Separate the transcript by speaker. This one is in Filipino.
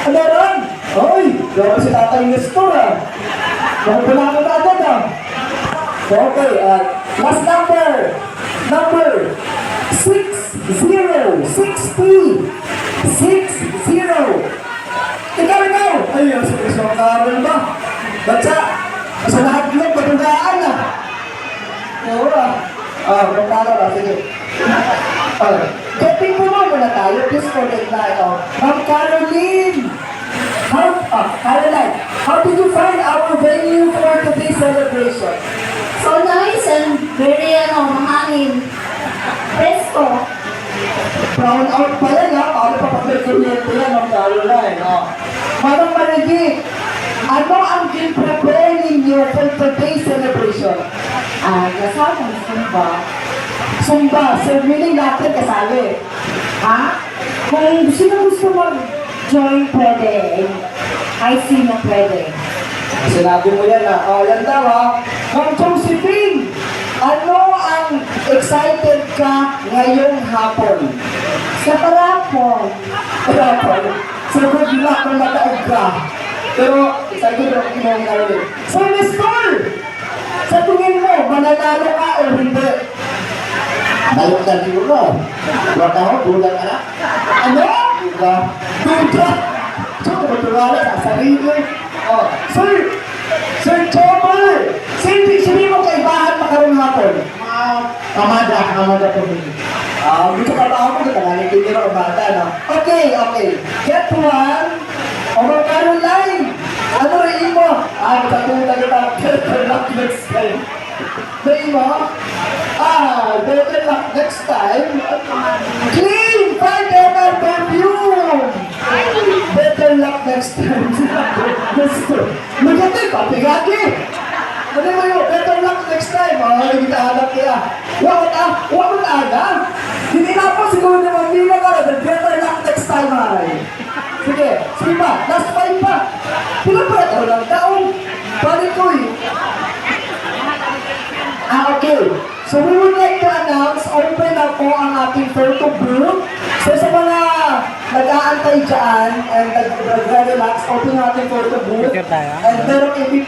Speaker 1: Ano ron? Hoy, grabe si Tatay Nestor ah. Makukulangan na agad ah. Okay, last number. Number 60. 60. Ikaw. Ay, ang sakit sa karon ba? Batsa, sa lahat ng patugaan ah. Oo ah. Magkala ba? Sige. Getting mo muna tayo. Please connect na ito. Ma'am Caroline. Caroline, how did you find our venue for today's celebration?
Speaker 2: So nice and very mahangin. Presko.
Speaker 1: Brown out pa yan ha. Paano pa pag-kuryente yan, Ma'am Caroline? Madam Managig, ano ang prepare ninyo for today's celebration?
Speaker 2: Kasama ng Sumba.
Speaker 1: Sumba, so meaning natin kasali.
Speaker 2: Ha? Kung sino gusto mag-join, pwede. I see na pwede.
Speaker 1: Sinabi mo yan ha. Yan daw ha. Ma'am Josephine, ano ang excited ka ngayong hapon?
Speaker 2: Sa parapon.
Speaker 1: Hapon? So good luck kung mataog ka. Pero excited ako ngayong hapon. So Nestor, sa tingin mo, mananalo ka o hindi?
Speaker 3: Tayo ka siguro. Wala ako, duda ka na.
Speaker 1: Ano? Duda? So, kumatuwala sa sarili. Sir Chopper! Sino mo kaibahan makarong hapon?
Speaker 3: Kamada po din.
Speaker 1: Dito ka ba ako? Nalitin nyo ang bata, no? Okay. Get one. Ma'am Caroline! Ano rin mo? Magkatulad kita. Better luck next time. Rin mo? Better luck next time. Clean! 5 ml perfume! Better luck next time. Maganda, papigati! Ano mo yun? Better luck next time. Hindi kita hanap kaya. Huwag mo aga. Hindi na po siguro naman nila ka. Better luck next time ay. Sige pa. Last 5 pa. Pila pa ito lang taon. Balik ko eh. Okay. So we would like to announce, open na po ang ating photo booth. So sa mga nag-aantay dyan and nag-relax, open ang ating photo booth. And meron kami